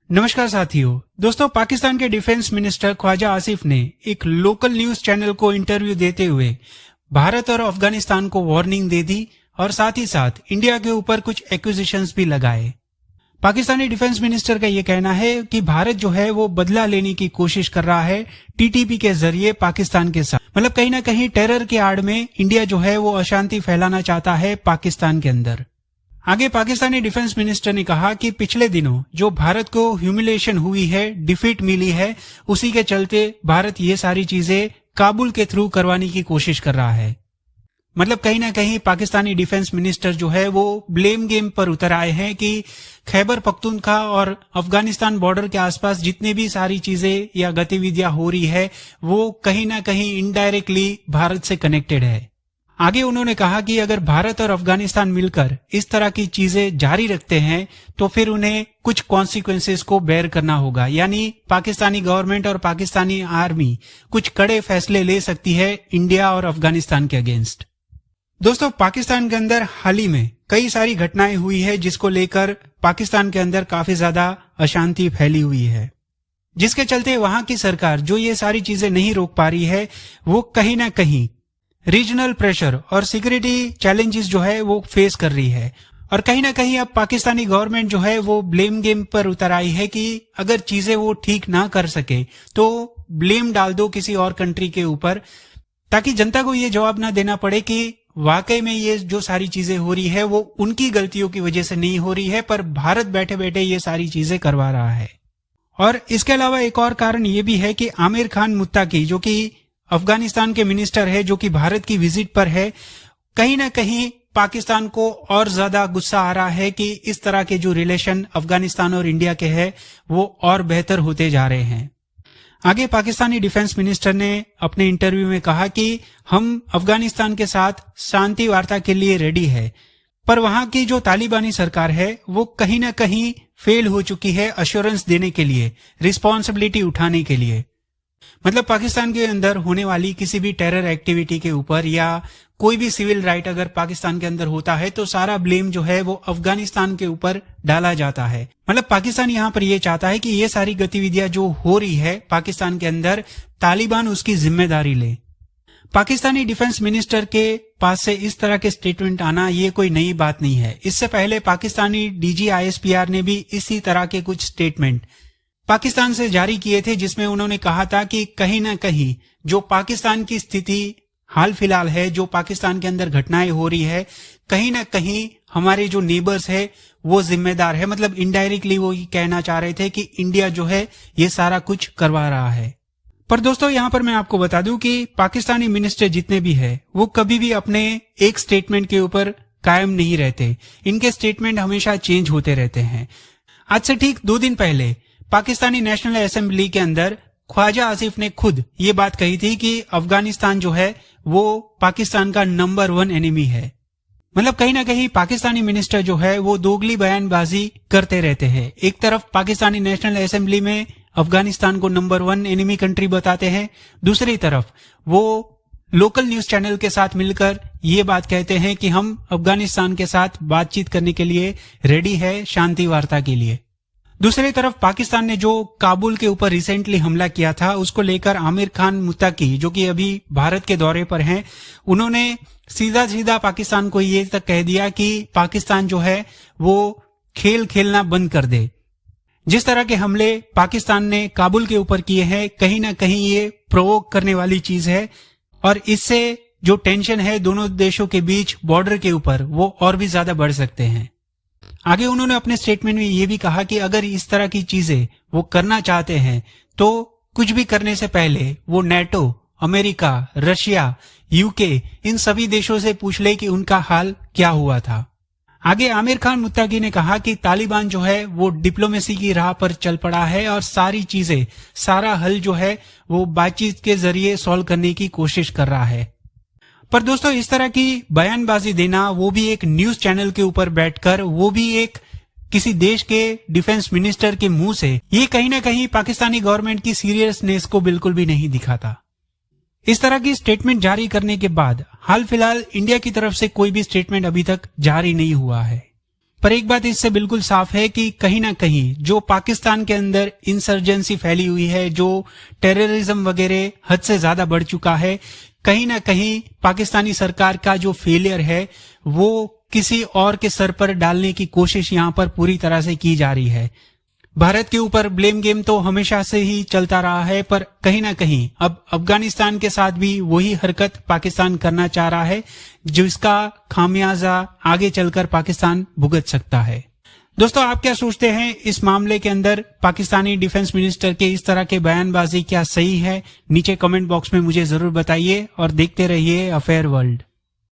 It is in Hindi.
नमस्कार साथियों। दोस्तों, पाकिस्तान के डिफेंस मिनिस्टर ख्वाजा आसिफ ने एक लोकल न्यूज चैनल को इंटरव्यू देते हुए भारत और अफगानिस्तान को वार्निंग दे दी और साथ ही साथ इंडिया के ऊपर कुछ एक्यूजेशंस भी लगाए। पाकिस्तानी डिफेंस मिनिस्टर का ये कहना है कि भारत जो है वो बदला लेने की कोशिश कर रहा है टीटीपी के जरिए पाकिस्तान के साथ। मतलब कहीं ना कहीं टेरर के आड़ में इंडिया जो है वो अशांति फैलाना चाहता है पाकिस्तान के अंदर। आगे पाकिस्तानी डिफेंस मिनिस्टर ने कहा कि पिछले दिनों जो भारत को ह्यूमिलेशन हुई है, डिफीट मिली है, उसी के चलते भारत ये सारी चीजें काबुल के थ्रू करवाने की कोशिश कर रहा है। मतलब कहीं ना कहीं पाकिस्तानी डिफेंस मिनिस्टर जो है वो ब्लेम गेम पर उतर आए हैं कि खैबर पख्तूनख्वा और अफगानिस्तान बॉर्डर के आसपास जितनी भी सारी चीजें या गतिविधियां हो रही है वो कहीं ना कहीं इनडायरेक्टली भारत से कनेक्टेड है। आगे उन्होंने कहा कि अगर भारत और अफगानिस्तान मिलकर इस तरह की चीजें जारी रखते हैं तो फिर उन्हें कुछ कॉन्सिक्वेंसेस को बेयर करना होगा, यानी पाकिस्तानी गवर्नमेंट और पाकिस्तानी आर्मी कुछ कड़े फैसले ले सकती है इंडिया और अफगानिस्तान के अगेंस्ट। दोस्तों, पाकिस्तान के अंदर हाल ही में कई सारी घटनाएं हुई है जिसको लेकर पाकिस्तान के अंदर काफी ज्यादा अशांति फैली हुई है, जिसके चलते वहां की सरकार जो ये सारी चीजें नहीं रोक पा रही है वो कहीं ना कहीं रीजनल प्रेशर और सिक्योरिटी चैलेंजेस जो है वो फेस कर रही है। और कहीं ना कहीं अब पाकिस्तानी गवर्नमेंट जो है वो ब्लेम गेम पर उतर आई है कि अगर चीजें वो ठीक ना कर सके तो ब्लेम डाल दो किसी और कंट्री के ऊपर, ताकि जनता को ये जवाब ना देना पड़े कि वाकई में ये जो सारी चीजें हो रही है वो उनकी गलतियों की वजह से नहीं हो रही है, पर भारत बैठे बैठे ये सारी चीजें करवा रहा है। और इसके अलावा एक और कारण ये भी है कि आमिर खान मुत्ताकी जो कि अफगानिस्तान के मिनिस्टर है, जो कि भारत की विजिट पर है, कहीं ना कहीं पाकिस्तान को और ज्यादा गुस्सा आ रहा है कि इस तरह के जो रिलेशन अफगानिस्तान और इंडिया के हैं वो और बेहतर होते जा रहे हैं। आगे पाकिस्तानी डिफेंस मिनिस्टर ने अपने इंटरव्यू में कहा कि हम अफगानिस्तान के साथ शांति वार्ता के लिए रेडी है, पर वहां की जो तालिबानी सरकार है वो कहीं ना कहीं फेल हो चुकी है अश्योरेंस देने के लिए, रिस्पॉन्सिबिलिटी उठाने के लिए। मतलब पाकिस्तान के अंदर होने वाली किसी भी टेरर एक्टिविटी के ऊपर या कोई भी सिविल राइट अगर पाकिस्तान के अंदर होता है तो सारा ब्लेम जो है वो अफगानिस्तान के ऊपर डाला जाता है। मतलब पाकिस्तान यहाँ पर ये चाहता है कि ये सारी गतिविधियां जो हो रही है पाकिस्तान के अंदर, तालिबान उसकी जिम्मेदारी ले। पाकिस्तानी डिफेंस मिनिस्टर के पास से इस तरह के स्टेटमेंट आना ये कोई नई बात नहीं है। इससे पहले पाकिस्तानी डीजी ISPR ने भी इसी तरह के कुछ स्टेटमेंट पाकिस्तान से जारी किए थे, जिसमें उन्होंने कहा था कि कहीं ना कहीं जो पाकिस्तान की स्थिति हाल फिलहाल है, जो पाकिस्तान के अंदर घटनाएं हो रही है, कहीं ना कहीं हमारे जो नेबर्स है वो जिम्मेदार है। मतलब इनडायरेक्टली वो ये कहना चाह रहे थे कि इंडिया जो है ये सारा कुछ करवा रहा है। पर दोस्तों, यहाँ पर मैं आपको बता दूं कि पाकिस्तानी मिनिस्टर जितने भी है वो कभी भी अपने एक स्टेटमेंट के ऊपर कायम नहीं रहते। इनके स्टेटमेंट हमेशा चेंज होते रहते हैं। आज से ठीक 2 दिन पहले पाकिस्तानी नेशनल असेंबली के अंदर ख्वाजा आसिफ ने खुद ये बात कही थी कि अफगानिस्तान जो है वो पाकिस्तान का नंबर 1 एनिमी है। मतलब कहीं ना कहीं पाकिस्तानी मिनिस्टर जो है वो दोगली बयानबाजी करते रहते हैं। एक तरफ पाकिस्तानी नेशनल असेंबली में अफगानिस्तान को नंबर 1 एनिमी कंट्री बताते हैं, दूसरी तरफ वो लोकल न्यूज चैनल के साथ मिलकर ये बात कहते हैं कि हम अफगानिस्तान के साथ बातचीत करने के लिए रेडी है, शांति वार्ता के लिए। दूसरी तरफ पाकिस्तान ने जो काबुल के ऊपर रिसेंटली हमला किया था उसको लेकर आमिर खान मुत्ताकी जो कि अभी भारत के दौरे पर हैं, उन्होंने सीधा सीधा पाकिस्तान को ये तक कह दिया कि पाकिस्तान जो है वो खेल खेलना बंद कर दे। जिस तरह के हमले पाकिस्तान ने काबुल के ऊपर किए हैं कहीं ना कहीं ये प्रोवोक करने वाली चीज है और इससे जो टेंशन है दोनों देशों के बीच बॉर्डर के ऊपर वो और भी ज्यादा बढ़ सकते हैं। आगे उन्होंने अपने स्टेटमेंट में ये भी कहा कि अगर इस तरह की चीजें वो करना चाहते हैं तो कुछ भी करने से पहले वो नेटो, अमेरिका, रशिया, यूके इन सभी देशों से पूछ ले कि उनका हाल क्या हुआ था। आगे आमिर खान मुत्ताकी ने कहा कि तालिबान जो है वो डिप्लोमेसी की राह पर चल पड़ा है और सारी चीजें, सारा हल जो है वो बातचीत के जरिए सॉल्व करने की कोशिश कर रहा है। पर दोस्तों, इस तरह की बयानबाजी देना, वो भी एक न्यूज चैनल के ऊपर बैठकर, वो भी एक किसी देश के डिफेंस मिनिस्टर के मुंह से, ये कहीं ना कहीं पाकिस्तानी गवर्नमेंट की सीरियसनेस को बिल्कुल भी नहीं दिखाता। इस तरह की स्टेटमेंट जारी करने के बाद हाल फिलहाल इंडिया की तरफ से कोई भी स्टेटमेंट अभी तक जारी नहीं हुआ है। पर एक बात इससे बिल्कुल साफ है कि कहीं ना कहीं जो पाकिस्तान के अंदर इंसर्जेंसी फैली हुई है, जो टेररिज्म वगैरह हद से ज्यादा बढ़ चुका है, कहीं ना कहीं पाकिस्तानी सरकार का जो फेलियर है वो किसी और के सर पर डालने की कोशिश यहाँ पर पूरी तरह से की जा रही है। भारत के ऊपर ब्लेम गेम तो हमेशा से ही चलता रहा है, पर कहीं ना कहीं अब अफगानिस्तान के साथ भी वही हरकत पाकिस्तान करना चाह रहा है, जिसका खामियाजा आगे चलकर पाकिस्तान भुगत सकता है। दोस्तों, आप क्या सोचते हैं इस मामले के अंदर? पाकिस्तानी डिफेंस मिनिस्टर के इस तरह के बयानबाजी क्या सही है? नीचे कमेंट बॉक्स में मुझे जरूर बताइए और देखते रहिए अफेयर वर्ल्ड।